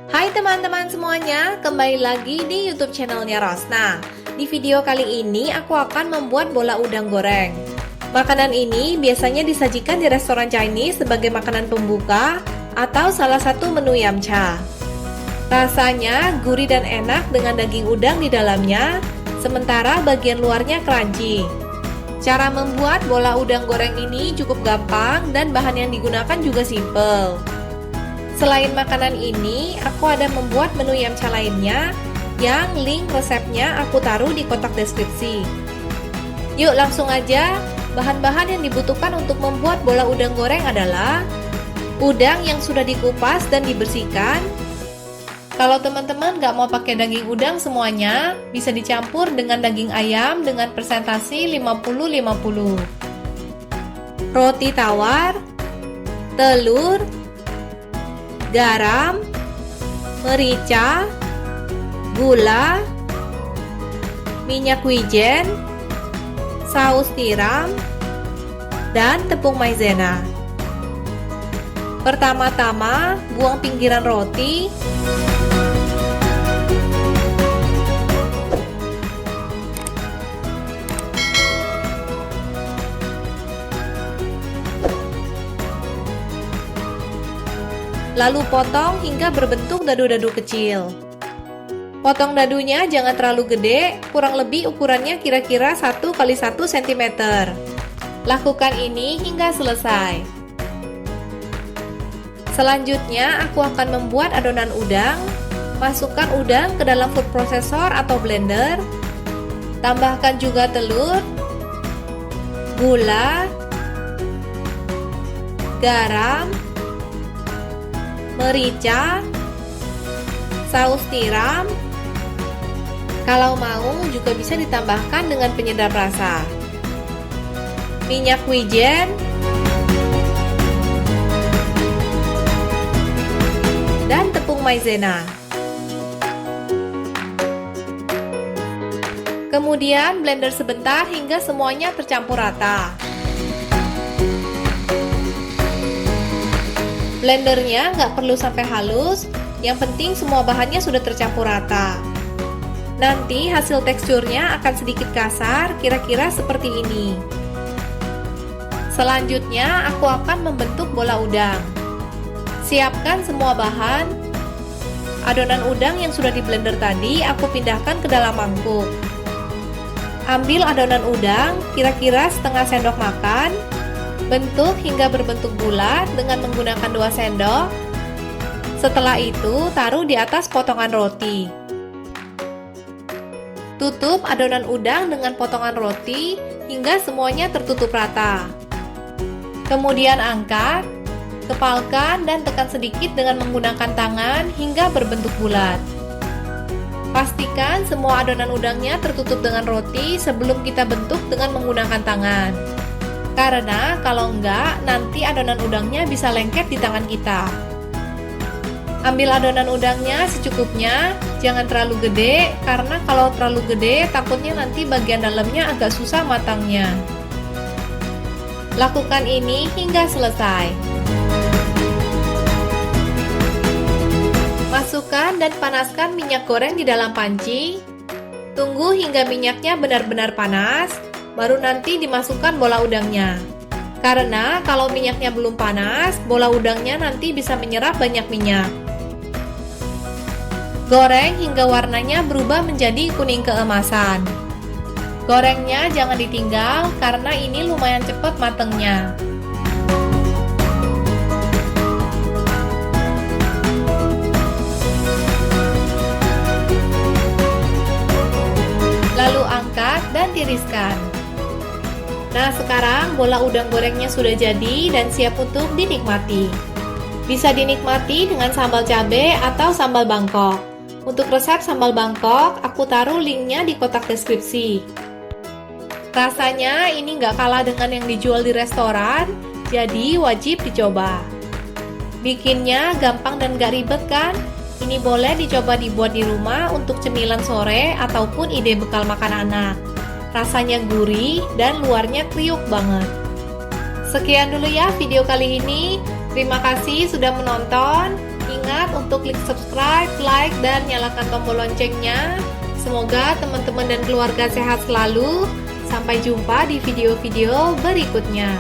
Hai teman-teman semuanya, kembali lagi di YouTube channelnya Rosna. Di video kali ini aku akan membuat bola udang goreng. Makanan ini biasanya disajikan di restoran Chinese sebagai makanan pembuka atau salah satu menu yamcha. Rasanya gurih dan enak dengan daging udang di dalamnya, sementara bagian luarnya crunchy. Cara membuat bola udang goreng ini cukup gampang dan bahan yang digunakan juga simple. Selain makanan ini, aku ada membuat menu yamcha lainnya yang link resepnya aku taruh di kotak deskripsi. Yuk langsung aja, bahan-bahan yang dibutuhkan untuk membuat bola udang goreng adalah udang yang sudah dikupas dan dibersihkan. Kalau teman-teman nggak mau pakai daging udang semuanya, bisa dicampur dengan daging ayam dengan persentase 50-50. Roti tawar, telur, garam, merica, gula, minyak wijen, saus tiram, dan tepung maizena. Pertama-tama, buang pinggiran roti. Lalu potong hingga berbentuk dadu-dadu kecil. Potong dadunya jangan terlalu gede, kurang lebih ukurannya kira-kira 1x1 cm. Lakukan ini hingga selesai. Selanjutnya aku akan membuat adonan udang. Masukkan udang ke dalam food processor atau blender. Tambahkan juga telur, gula, garam, merica, saus tiram. Kalau mau juga bisa ditambahkan dengan penyedap rasa. Minyak wijen, dan tepung maizena. Kemudian blender sebentar hingga semuanya tercampur rata. Blendernya nggak perlu sampai halus, yang penting semua bahannya sudah tercampur rata. Nanti hasil teksturnya akan sedikit kasar, kira-kira seperti ini. Selanjutnya aku akan membentuk bola udang. Siapkan semua bahan. Adonan udang yang sudah di blender tadi aku pindahkan ke dalam mangkuk. Ambil adonan udang, kira-kira setengah sendok makan. Bentuk hingga berbentuk bulat dengan menggunakan 2 sendok. Setelah itu, taruh di atas potongan roti. Tutup adonan udang dengan potongan roti hingga semuanya tertutup rata. Kemudian angkat, kepalkan dan tekan sedikit dengan menggunakan tangan hingga berbentuk bulat. Pastikan semua adonan udangnya tertutup dengan roti sebelum kita bentuk dengan menggunakan tangan. Karena kalau enggak, nanti adonan udangnya bisa lengket di tangan kita. Ambil adonan udangnya secukupnya, jangan terlalu gede, karena kalau terlalu gede takutnya nanti bagian dalamnya agak susah matangnya. Lakukan ini hingga selesai. Masukkan dan panaskan minyak goreng di dalam panci. Tunggu hingga minyaknya benar-benar panas. Baru nanti dimasukkan bola udangnya. Karena kalau minyaknya belum panas, bola udangnya nanti bisa menyerap banyak minyak. Goreng hingga warnanya berubah menjadi kuning keemasan. Gorengnya jangan ditinggal karena ini lumayan cepat matengnya. Lalu angkat dan tiriskan. Nah, sekarang bola udang gorengnya sudah jadi dan siap untuk dinikmati. Bisa dinikmati dengan sambal cabai atau sambal Bangkok. Untuk resep sambal Bangkok, aku taruh linknya di kotak deskripsi. Rasanya ini nggak kalah dengan yang dijual di restoran, jadi wajib dicoba. Bikinnya gampang dan nggak ribet kan? Ini boleh dicoba dibuat di rumah untuk cemilan sore ataupun ide bekal makan anak. Rasanya gurih dan luarnya kriuk banget. Sekian dulu ya video kali ini. Terima kasih sudah menonton. ingat untuk klik subscribe, like, dan nyalakan tombol loncengnya. Semoga teman-teman dan keluarga sehat selalu. Sampai jumpa di video-video berikutnya.